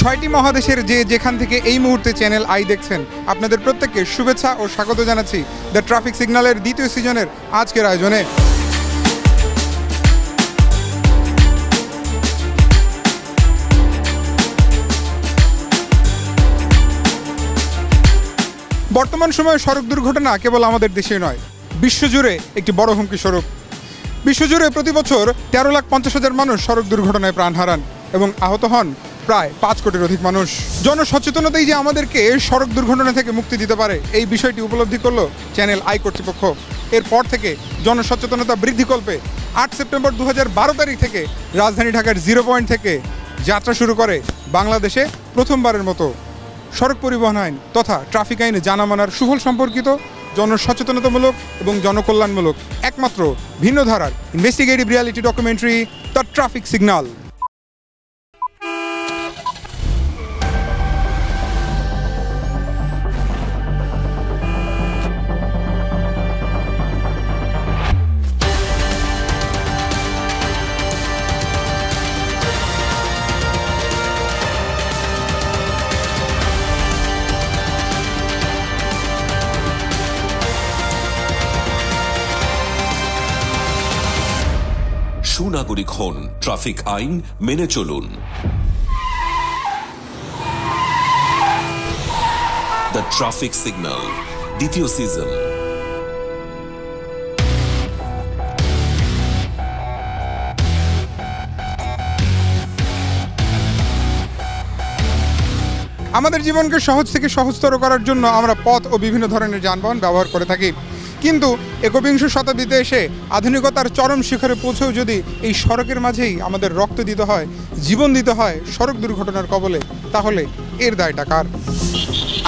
ছয়টি মহাদেশের যেখান থেকে এই মুহূর্তে চ্যানেল আই দেখছেন, আপনাদের প্রত্যেককে শুভেচ্ছা ও স্বাগত জানাচ্ছি দ্য ট্রাফিক সিগন্যালের দ্বিতীয় সিজনের আজকের আয়োজনে। বর্তমান সময়ে সড়ক দুর্ঘটনা কেবল আমাদের দেশে নয়, বিশ্বজুড়ে একটি বড় হুমকি স্বরূপ। বিশ্বজুড়ে প্রতি বছর 13,50,000 মানুষ সড়ক দুর্ঘটনায় প্রাণ হারান এবং আহত হন প্রায় 5 কোটির অধিক মানুষ। জনসচেতনতাই যে আমাদেরকে সড়ক দুর্ঘটনা থেকে মুক্তি দিতে পারে, এই বিষয়টি উপলব্ধি করল চ্যানেল আই কর্তৃপক্ষ। এরপর থেকে জনসচেতনতা বৃদ্ধিকল্পে 8 সেপ্টেম্বর 2012 তারিখ থেকে রাজধানী ঢাকার 0 পয়েন্ট থেকে যাত্রা শুরু করে বাংলাদেশে প্রথমবারের মতো সড়ক পরিবহন আইন তথা ট্রাফিক আইনে জানা মানার সুফল সম্পর্কিত জনসচেতনতামূলক এবং জনকল্যাণমূলক একমাত্র ভিন্ন ধারার investigative reality documentary the traffic signal. সুনাগরিক হন, ট্রাফিক আইন মেনে চলুন। দ্য ট্রাফিক সিগন্যাল দ্বিতীয় সিজন। আমাদের জীবনকে সহজ থেকে সহজতর করার জন্য আমরা পথ ও বিভিন্ন ধরনের যানবাহন ব্যবহার করে থাকি, কিন্তু একবিংশ শতাব্দীতে এসে আধুনিকতার চরম শিখরে পৌঁছেও যদি এই সড়কের মাঝেই আমাদের রক্ত দিতে হয়, জীবন দিতে হয় সড়ক দুর্ঘটনার কবলে, তাহলে এর দায়টা কার?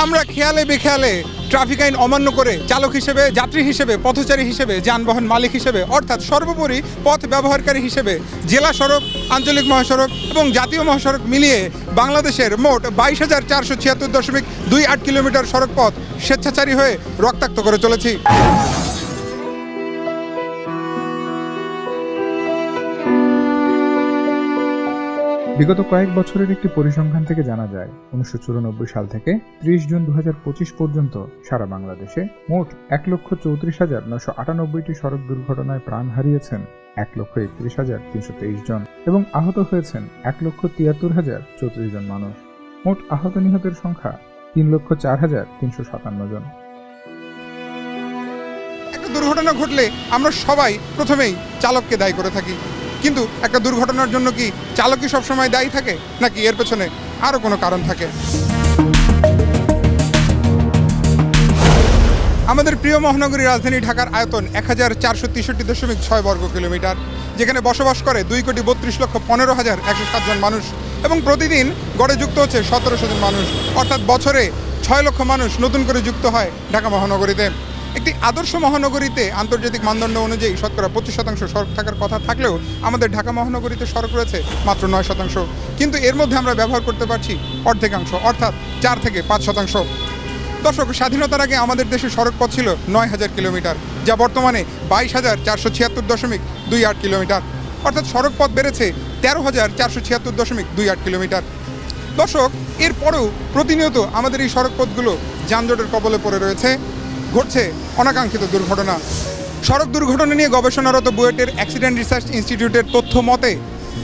আমরা খেয়ালে বেখেয়ালে ট্রাফিক আইন অমান্য করে চালক হিসেবে, যাত্রী হিসেবে, পথচারী হিসেবে, যানবাহন মালিক হিসেবে, অর্থাৎ সর্বোপরি পথ ব্যবহারকারী হিসেবে জেলা সড়ক, আঞ্চলিক মহাসড়ক এবং জাতীয় মহাসড়ক মিলিয়ে বাংলাদেশের মোট 22,476.28 কিলোমিটার সড়ক পথ স্বেচ্ছাচারী হয়ে রক্তাক্ত করে চলেছি। বিগত কয়েক বছরের একটি পরিসংখ্যান থেকে জানা যায় 1994 সাল থেকে 30 জুন 2025 পর্যন্ত সারা বাংলাদেশে মোট 1,34,998টি সড়ক দুর্ঘটনায় প্রাণ হারিয়েছেন 1,31,323 জন এবং আহত হয়েছেন 1,73,034 জন মানুষ। মোট আহত নিহতের সংখ্যা 3,04,357 জন। একটা দুর্ঘটনা ঘটলে আমরা সবাই প্রথমেই চালককে দায়ী করে থাকি, কিন্তু একটা দুর্ঘটনার জন্য কি চালকই সবসময় দায়ী থাকে, নাকি এর পেছনে আরও কোনো কারণ থাকে? আমাদের প্রিয় মহানগরী রাজধানী ঢাকার আয়তন 1,463.6 বর্গ কিলোমিটার, যেখানে বসবাস করে 2,32,15,107 জন মানুষ এবং প্রতিদিন গড়ে যুক্ত হচ্ছে 1,700 জন মানুষ, অর্থাৎ বছরে 6 লক্ষ মানুষ নতুন করে যুক্ত হয় ঢাকা মহানগরীতে। একটি আদর্শ মহানগরীতে আন্তর্জাতিক মানদণ্ড অনুযায়ী শতকরা 25% সড়ক থাকার কথা থাকলেও আমাদের ঢাকা মহানগরীতে সড়ক রয়েছে মাত্র 9%, কিন্তু এর মধ্যে আমরা ব্যবহার করতে পারছি অর্ধেকাংশ, অর্থাৎ 4 থেকে 5%। দর্শক, স্বাধীনতার আগে আমাদের দেশে সড়ক পথ ছিল 9,000 কিলোমিটার, যা বর্তমানে 22,476.28 কিলোমিটার, অর্থাৎ সড়ক পথ বেড়েছে 13,476.28 কিলোমিটার। দর্শক, এরপরেও প্রতিনিয়ত আমাদের এই সড়ক পথগুলো যানজটের কবলে পড়ে রয়েছে, ঘটছে অনাকাঙ্ক্ষিত দুর্ঘটনা। সড়ক দুর্ঘটনা নিয়ে গবেষণারত বুয়েটের অ্যাক্সিডেন্ট রিসার্চ ইনস্টিটিউটের তথ্য মতে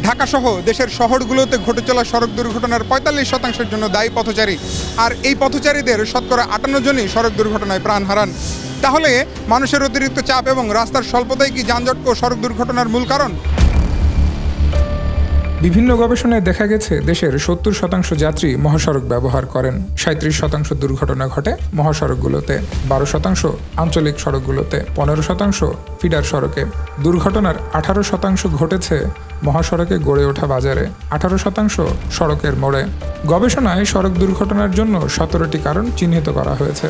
ঢাকাসহ দেশের শহরগুলোতে ঘটে চলা সড়ক দুর্ঘটনার 45% জন্য দায়ী পথচারী, আর এই পথচারীদের শতকরা 58 জনই সড়ক দুর্ঘটনায় প্রাণ হারান। তাহলে মানুষের অতিরিক্ত চাপ এবং রাস্তার স্বল্পতাই কি যানজট ও সড়ক দুর্ঘটনার মূল কারণ? বিভিন্ন গবেষণায় দেখা গেছে দেশের 70% যাত্রী মহাসড়ক ব্যবহার করেন, 37% দুর্ঘটনা ঘটে মহাসড়কগুলোতে, 12% আঞ্চলিক সড়কগুলোতে, 15% ফিডার সড়কে। দুর্ঘটনার 18% ঘটেছে মহাসড়কে গড়ে ওঠা বাজারে, 18% সড়কের মোড়ে। গবেষণায় সড়ক দুর্ঘটনার জন্য 17টি কারণ চিহ্নিত করা হয়েছে।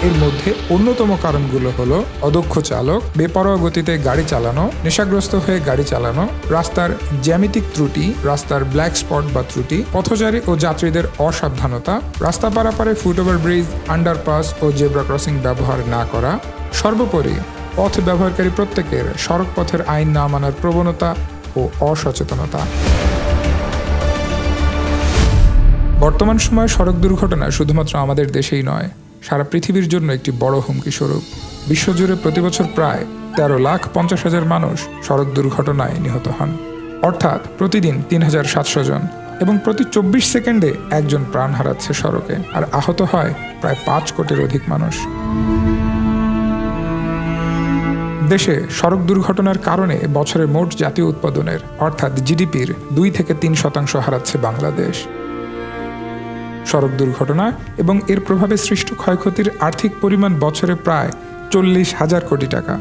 এর মধ্যে অন্যতম কারণগুলো হলো অদক্ষ চালক, বেপরোয়া গতিতে গাড়ি চালানো, নেশাগ্রস্ত হয়ে গাড়ি চালানো, রাস্তার জ্যামিতিক ত্রুটি, রাস্তার ব্ল্যাক স্পট বা ত্রুটি, পথচারী ও যাত্রীদের অসাবধানতা, রাস্তা পারাপারে ফুটওভার ব্রিজ, আন্ডারপাস ও জেব্রা ক্রসিং ব্যবহার না করা, সর্বোপরি পথ ব্যবহারকারী প্রত্যেকের সড়ক পথের আইন না মানার প্রবণতা ও অসচেতনতা। বর্তমান সময়ে সড়ক দুর্ঘটনা শুধুমাত্র আমাদের দেশেই নয়, সারা পৃথিবীর জন্য একটি বড় হুমকি স্বরূপ। বিশ্বজুড়ে প্রতিবছর প্রায় 13,50,000 মানুষ সড়ক দুর্ঘটনায় নিহত হন, অর্থাৎ প্রতিদিন 3,700 জন, এবং প্রতি 24 সেকেন্ডে একজন প্রাণ হারাচ্ছে সড়কে, আর আহত হয় প্রায় 5 কোটির অধিক মানুষ। দেশে সড়ক দুর্ঘটনার কারণে বছরে মোট জাতীয় উৎপাদনের অর্থাৎ জিডিপির 2-3% হারাচ্ছে বাংলাদেশ। সড়ক দুর্ঘটনা এবং এর প্রভাবে সৃষ্ট ক্ষয়ক্ষতির আর্থিক পরিমাণ বছরে প্রায় 40,000 কোটি টাকা।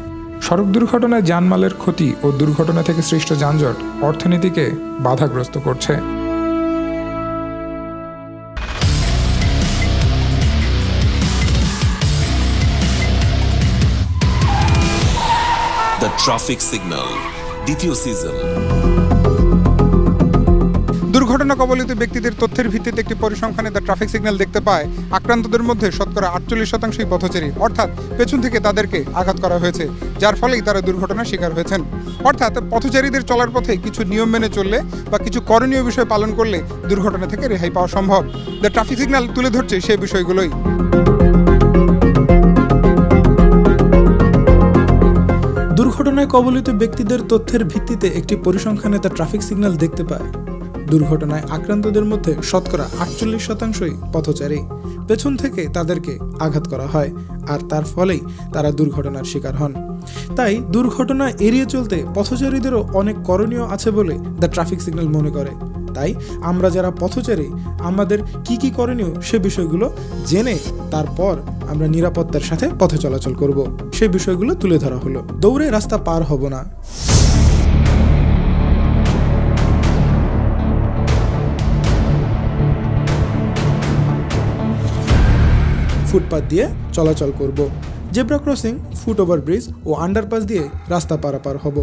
সড়ক দুর্ঘটনায় জানমালের ক্ষতি ও দুর্ঘটনা থেকে সৃষ্ট যানজট অর্থনীতিকে বাধাগ্রস্ত করছে। দ্য ট্রাফিক সিগন্যাল দ্বিতীয় সিজন। দুর্ঘটনা কবলিত ব্যক্তিদের তথ্যের ভিত্তিতে একটি পরিসংখ্যানে দ্য ট্রাফিক সিগন্যাল দেখতে পায় আক্রান্তদের মধ্যে শতকরা 48%ই পথচারী, অর্থাৎ পেছন থেকে তাদেরকে আঘাত করা হয়েছে, যার ফলেই তারা দুর্ঘটনার শিকার হয়েছেন। অর্থাৎ পথচারীদের চলার পথে কিছু নিয়ম মেনে চললে বা কিছু করণীয় বিষয় পালন করলে দুর্ঘটনা থেকে রেহাই পাওয়া সম্ভব। দ্য ট্রাফিক সিগন্যাল তুলে ধরছে সেই বিষয়গুলোই। দুর্ঘটনায় কবলিত ব্যক্তিদের তথ্যের ভিত্তিতে একটি পরিসংখ্যানে দ্য ট্রাফিক সিগন্যাল দেখতে পায় দুর্ঘটনায় আক্রান্তদের মধ্যে শতকরা 48%ই পথচারী, পেছন থেকে তাদেরকে আঘাত করা হয়, আর তার ফলেই তারা দুর্ঘটনার শিকার হন। তাই দুর্ঘটনা এড়িয়ে চলতে পথচারীদেরও অনেক করণীয় আছে বলে দ্য ট্রাফিক সিগন্যাল মনে করে। তাই আমরা যারা পথচারী আমাদের কি কি করণীয় সে বিষয়গুলো জেনে তারপর আমরা নিরাপত্তার সাথে পথে চলাচল করব, সেই বিষয়গুলো তুলে ধরা হলো। দৌড়ে রাস্তা পার হব না। ফুটপাত দিয়ে চলাচল করব। জেব্রা ক্রসিং, ফুট ওভারব্রিজ ও আন্ডারপাস দিয়ে রাস্তা পারাপার হব।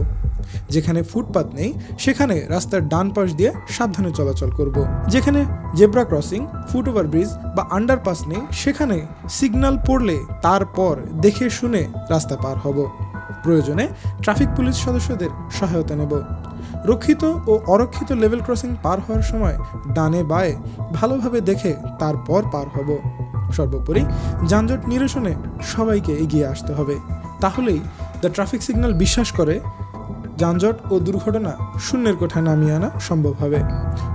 যেখানে ফুটপাত নেই সেখানে রাস্তার ডান পাশ দিয়ে সাবধানে চলাচল করব। যেখানে জেব্রা ক্রসিং, ফুট ওভারব্রিজ বা আন্ডারপাস নেই সেখানে সিগন্যাল পড়লে তারপর দেখে শুনে রাস্তা পার হব। প্রয়োজনে ট্রাফিক পুলিশ সদস্যদের সহায়তা নেব। রক্ষিত ও অরক্ষিত লেভেল ক্রসিং পার হওয়ার সময় ডানে বায়ে ভালোভাবে দেখে তারপর পার হব। সর্বোপরি যানজট নিরসনে সবাইকে এগিয়ে আসতে হবে। তাহলেই দ্য ট্রাফিক সিগন্যাল বিশ্বাস করে যানজট ও দুর্ঘটনা শূন্যের কোঠায় নামিয়ে আনা সম্ভব হবে।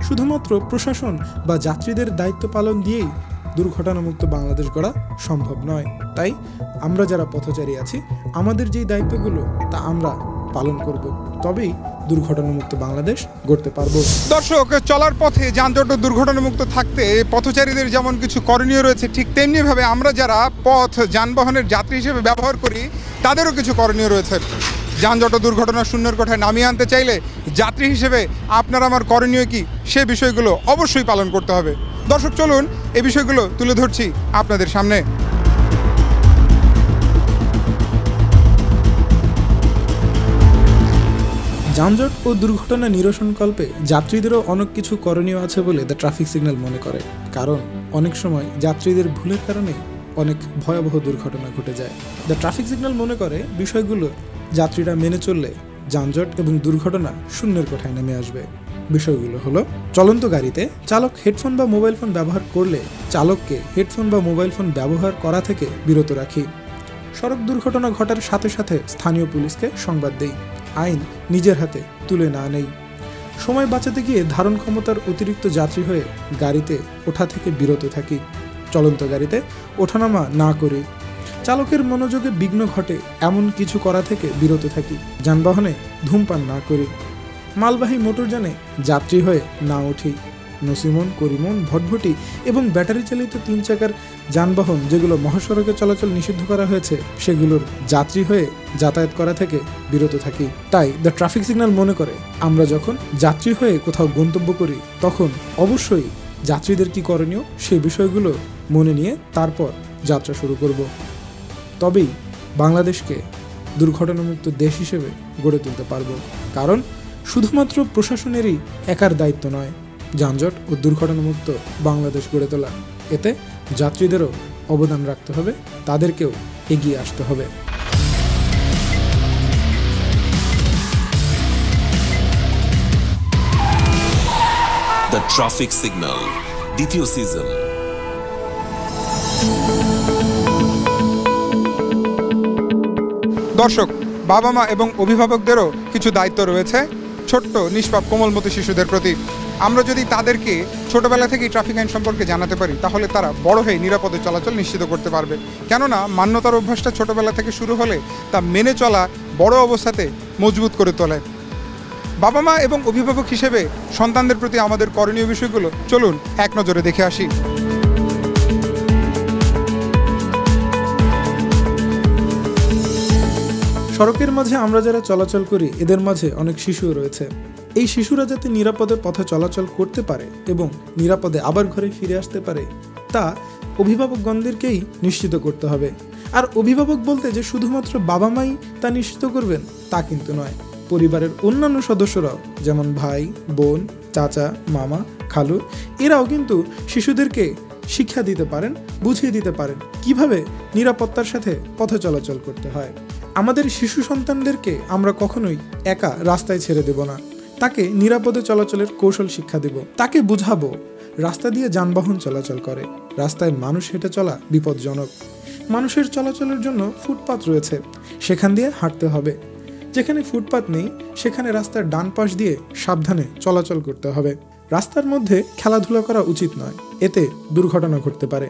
শুধুমাত্র প্রশাসন বা যাত্রীদের দায়িত্ব পালন দিয়েই দুর্ঘটনামুক্ত বাংলাদেশ গড়া সম্ভব নয়। তাই আমরা যারা পথচারী আছি আমাদের যেই দায়িত্বগুলো তা আমরা পালন করব, তবেই দুর্ঘটনামুক্ত বাংলাদেশ গড়তে পারবো। দর্শক, চলার পথে যানজট ও দুর্ঘটনামুক্ত থাকতে পথচারীদের যেমন কিছু করণীয় রয়েছে, ঠিক তেমনিভাবে আমরা যারা পথ যানবাহনের যাত্রী হিসেবে ব্যবহার করি তাদেরও কিছু করণীয় রয়েছে। যানজট ও দুর্ঘটনা শূন্যের কোঠায় নামিয়ে আনতে চাইলে যাত্রী হিসেবে আপনার আমার করণীয় কি সে বিষয়গুলো অবশ্যই পালন করতে হবে। দর্শক, চলুন এই বিষয়গুলো তুলে ধরছি আপনাদের সামনে। যানজট ও দুর্ঘটনা নিরসনকল্পে যাত্রীদেরও অনেক কিছু করণীয় আছে বলে দ্য ট্রাফিক সিগন্যাল মনে করে। কারণ অনেক সময় যাত্রীদের ভুলের কারণে অনেক ভয়াবহ দুর্ঘটনা ঘটে যায়। দ্য ট্রাফিক সিগন্যাল মনে করে বিষয়গুলো যাত্রীরা মেনে চললে যানজট এবং দুর্ঘটনা শূন্যের কোঠায় নেমে আসবে। বিষয়গুলো হলো: চলন্ত গাড়িতে চালক হেডফোন বা মোবাইল ফোন ব্যবহার করলে চালককে হেডফোন বা মোবাইল ফোন ব্যবহার করা থেকে বিরত রাখি। সড়ক দুর্ঘটনা ঘটার সাথে সাথে স্থানীয় পুলিশকে সংবাদ দেই। আইন নিজের হাতে তুলে না নেই। সময় বাঁচাতে গিয়ে ধারণ ক্ষমতার অতিরিক্ত যাত্রী হয়ে গাড়িতে ওঠা থেকে বিরত থাকি। চলন্ত গাড়িতে ওঠানামা না করি। চালকের মনোযোগে বিঘ্ন ঘটে এমন কিছু করা থেকে বিরত থাকি। যানবাহনে ধূমপান না করি। মালবাহী মোটরযানে যাত্রী হয়ে না উঠি। নসিমন, করিমন, ভটভটি এবং ব্যাটারি চালিত 3 চাকার যানবাহন যেগুলো মহাসড়কে চলাচল নিষিদ্ধ করা হয়েছে সেগুলোর যাত্রী হয়ে যাতায়াত করা থেকে বিরত থাকি। তাই দ্য ট্রাফিক সিগন্যাল মনে করে আমরা যখন যাত্রী হয়ে কোথাও গন্তব্য করি তখন অবশ্যই যাত্রীদের কি করণীয় সেই বিষয়গুলো মনে নিয়ে তারপর যাত্রা শুরু করব। তবেই বাংলাদেশকে দুর্ঘটনামুক্ত দেশ হিসেবে গড়ে তুলতে পারব। কারণ শুধুমাত্র প্রশাসনেরই একার দায়িত্ব নয় যানজট ও দুর্ঘটনামুক্ত বাংলাদেশ গড়ে তোলা। এতে যাত্রীদেরও অবদান রাখতে হবে, তাদেরকেও এগিয়ে আসতে হবে। ট্রাফিক সিগন্যাল দ্বিতীয় সিজন। দর্শক, বাবা মা এবং অভিভাবকদেরও কিছু দায়িত্ব রয়েছে ছোট্ট নিষ্পাপ কোমলমতি শিশুদের প্রতি। আমরা যদি তাদেরকে ছোটবেলা থেকেই ট্রাফিক আইন সম্পর্কে জানাতে পারি, তাহলে তারা বড় হয়ে নিরাপদে চলাচল নিশ্চিত করতে পারবে। কেননা মান্যতার অভ্যাসটা ছোটবেলা থেকে শুরু হলে তা মেনে চলা বড় অবস্থাতে মজবুত করে তোলে। বাবা মা এবং অভিভাবক হিসেবে সন্তানদের প্রতি আমাদের করণীয় বিষয়গুলো চলুন এক নজরে দেখে আসি। সড়কের মাঝে আমরা যারা চলাচল করি, এদের মাঝে অনেক শিশুও রয়েছে। এই শিশুরা যাতে নিরাপদে পথে চলাচল করতে পারে এবং নিরাপদে আবার ঘরে ফিরে আসতে পারে, তা অভিভাবকগণদেরকেই নিশ্চিত করতে হবে। আর অভিভাবক বলতে যে শুধুমাত্র বাবা মাই তা নিশ্চিত করবেন তা কিন্তু নয়। পরিবারের অন্যান্য সদস্যরাও, যেমন ভাই, বোন, চাচা, মামা, খালু, এরাও কিন্তু শিশুদেরকে শিক্ষা দিতে পারেন, বুঝিয়ে দিতে পারেন কিভাবে নিরাপত্তার সাথে পথে চলাচল করতে হয়। আমাদের শিশু সন্তানদেরকে আমরা কখনোই একা রাস্তায় ছেড়ে দেব না। তাকে নিরাপদে চলাচলের কৌশল শিক্ষা দেব। তাকে বুঝাবো রাস্তা দিয়ে যানবাহন চলাচল করে, রাস্তায় মানুষ হেঁটে চলা বিপজ্জনক। মানুষের চলাচলের জন্য ফুটপাত রয়েছে, সেখান দিয়ে হাঁটতে হবে। যেখানে ফুটপাত নেই সেখানে রাস্তার ডান পাশ দিয়ে সাবধানে চলাচল করতে হবে। রাস্তার মধ্যে খেলাধুলা করা উচিত নয়, এতে দুর্ঘটনা ঘটতে পারে।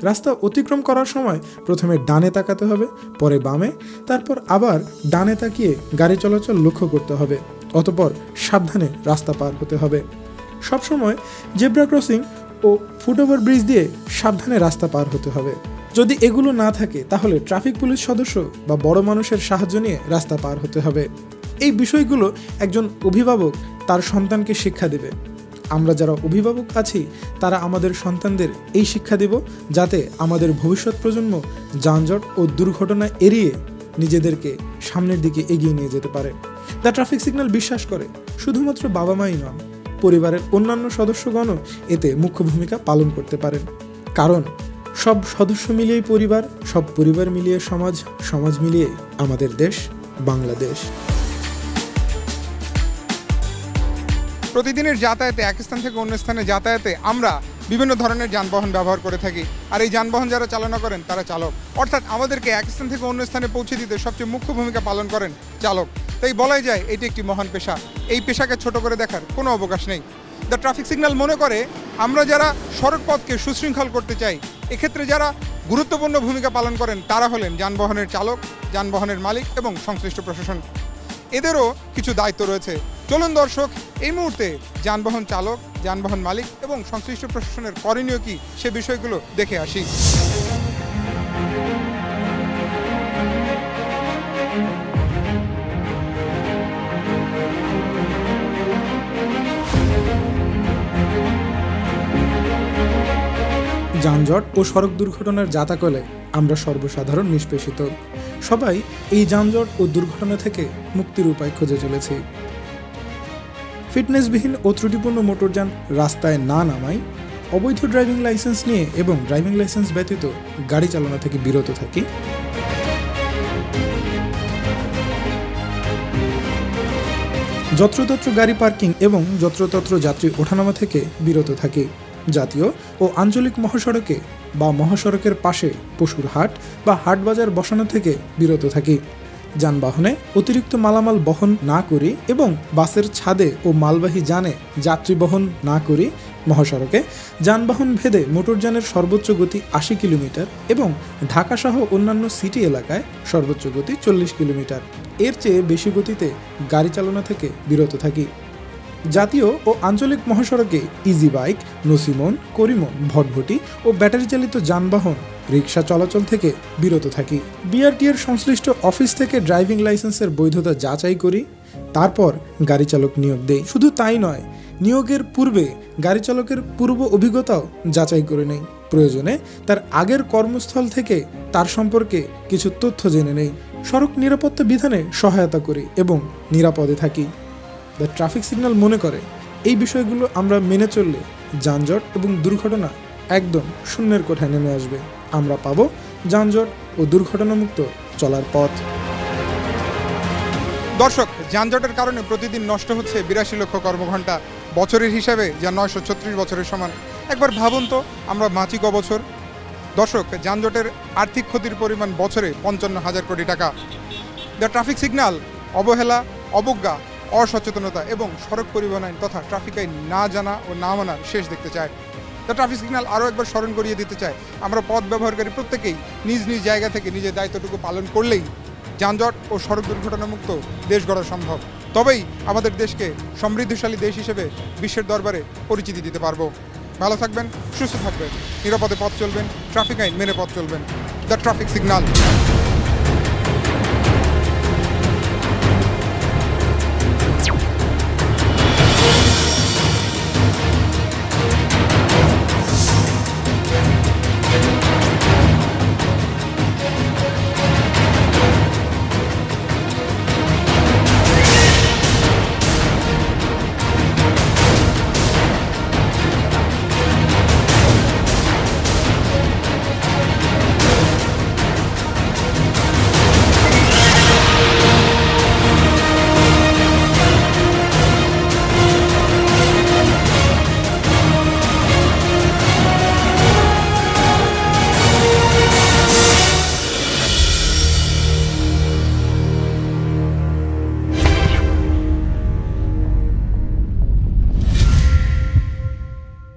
রাস্তা অতিক্রম করার সময় প্রথমে ডানে তাকাতে হবে, পরে বামে, তারপর আবার ডানে তাকিয়ে গাড়ি চলাচল লক্ষ্য করতে হবে। অতঃপর সাবধানে রাস্তা পার হতে হবে। সবসময় জেব্রা ক্রসিং ও ফুটওভার ব্রিজ দিয়ে সাবধানে রাস্তা পার হতে হবে। যদি এগুলো না থাকে তাহলে ট্রাফিক পুলিশ সদস্য বা বড় মানুষের সাহায্য নিয়ে রাস্তা পার হতে হবে। এই বিষয়গুলো একজন অভিভাবক তার সন্তানকে শিক্ষা দেবে। আমরা যারা অভিভাবক আছি তারা আমাদের সন্তানদের এই শিক্ষা দেব, যাতে আমাদের ভবিষ্যৎ প্রজন্ম যানজট ও দুর্ঘটনা এড়িয়ে নিজেদেরকে সামনের দিকে এগিয়ে নিয়ে যেতে পারে। দ্য ট্রাফিক সিগন্যাল বিশ্বাস করে শুধুমাত্র বাবা মাই নন, পরিবারের অন্যান্য সদস্যগণও এতে মুখ্য ভূমিকা পালন করতে পারেন। কারণ সব সদস্য মিলিয়েই পরিবার, সব পরিবার মিলিয়ে সমাজ, সমাজ মিলিয়ে আমাদের দেশ বাংলাদেশ। প্রতিদিনের যাতায়াতে এক স্থান থেকে অন্য স্থানে যাতায়াতে আমরা বিভিন্ন ধরনের যানবাহন ব্যবহার করে থাকি। আর এই যানবাহন যারা চালনা করেন তারা চালক, অর্থাৎ আমাদেরকে এক স্থান থেকে অন্য স্থানে পৌঁছে দিতে সবচেয়ে মুখ্য ভূমিকা পালন করেন চালক। তাই বলাই যায় এটি একটি মহান পেশা। এই পেশাকে ছোট করে দেখার কোনো অবকাশ নেই। দ্য ট্রাফিক সিগন্যাল মনে করে আমরা যারা সড়ক পথকে সুশৃঙ্খল করতে চাই, এক্ষেত্রে যারা গুরুত্বপূর্ণ ভূমিকা পালন করেন তারা হলেন যানবাহনের চালক, যানবাহনের মালিক এবং সংশ্লিষ্ট প্রশাসন। এদেরও কিছু দায়িত্ব রয়েছে। চলুন দর্শক, এই মুহূর্তে যানবাহন চালক, যানবাহন মালিক এবং সংশ্লিষ্ট প্রশাসনের করণীয় কি সে বিষয়গুলো দেখে আসি। যানজট ও সড়ক দুর্ঘটনার জাতাকলে আমরা সর্বসাধারণ নিষ্পেষিত। সবাই এই যানজট ও দুর্ঘটনা থেকে মুক্তির উপায় খুঁজে চলেছি। ফিটনেসবিহীন ও ত্রুটিপূর্ণ মোটরযান রাস্তায় না নামাই, অবৈধ ড্রাইভিং লাইসেন্স নিয়ে এবং ড্রাইভিং লাইসেন্স ব্যতীত গাড়ি চালনা থেকে বিরত থাকি। যত্রতত্র গাড়ি পার্কিং এবং যত্রতত্র যাত্রী ওঠানামা থেকে বিরত থাকি। জাতীয় ও আঞ্চলিক মহাসড়কে বা মহাসড়কের পাশে পশুর হাট বা হাট বাজার বসানো থেকে বিরত থাকি। যানবাহনে অতিরিক্ত মালামাল বহন না করি এবং বাসের ছাদে ও মালবাহী যানে যাত্রী বহন না করি। মহাসড়কে যানবাহন ভেদে মোটরযানের সর্বোচ্চ গতি 80 কিলোমিটার এবং ঢাকা সহ অন্যান্য সিটি এলাকায় সর্বোচ্চ গতি 40 কিলোমিটার। এর চেয়ে বেশি গতিতে গাড়ি চালনা থেকে বিরত থাকি। জাতীয় ও আঞ্চলিক মহাসড়কে ইজি বাইক, নসিমন, করিমন, ভটভটি ও ব্যাটারি চালিত যানবাহন, রিক্সা চলাচল থেকে বিরত থাকি। বিআরটি এর সংশ্লিষ্ট অফিস থেকে ড্রাইভিং লাইসেন্সের বৈধতা যাচাই করি, তারপর গাড়ি চালক নিয়োগ দেই। শুধু তাই নয়, নিয়োগের পূর্বে গাড়ি চালকের পূর্ব অভিজ্ঞতাও যাচাই করে নেই। প্রয়োজনে তার আগের কর্মস্থল থেকে তার সম্পর্কে কিছু তথ্য জেনে নেই। সড়ক নিরাপত্তা বিধানে সহায়তা করি এবং নিরাপদে থাকি। দ্য ট্রাফিক সিগন্যাল মনে করে এই বিষয়গুলো আমরা মেনে চললে যানজট এবং দুর্ঘটনা একদম শূন্যের কোঠায় নেমে আসবে। আমরা পাবো যানজট ও দুর্ঘটনামুক্ত চলার পথ। দর্শক, যানজটের কারণে প্রতিদিন নষ্ট হচ্ছে 82 লক্ষ কর্মঘণ্টা। বছরের হিসাবে যা 936 বছরের সমান। একবার ভাবুন তো, আমরা বাঁচি ক বছর? দর্শক, যানজটের আর্থিক ক্ষতির পরিমাণ বছরে 55,000 কোটি টাকা। দ্য ট্রাফিক সিগন্যাল অবহেলা, অবজ্ঞা, অসচেতনতা এবং সড়ক পরিবহন আইন তথা ট্রাফিক আইন না জানা ও না মানার শেষ দেখতে চায়। দ্য ট্রাফিক সিগন্যাল আরও একবার স্মরণ করিয়ে দিতে চায়, আমরা পথ ব্যবহারকারী প্রত্যেকেই নিজ নিজ জায়গা থেকে নিজের দায়িত্বটুকু পালন করলেই যানজট ও সড়ক দুর্ঘটনামুক্ত দেশ গড়া সম্ভব। তবেই আমাদের দেশকে সমৃদ্ধশালী দেশ হিসেবে বিশ্বের দরবারে পরিচিতি দিতে পারবো। ভালো থাকবেন, সুস্থ থাকবেন, নিরাপদে পথ চলবেন, ট্রাফিক আইন মেনে পথ চলবেন। The traffic signal.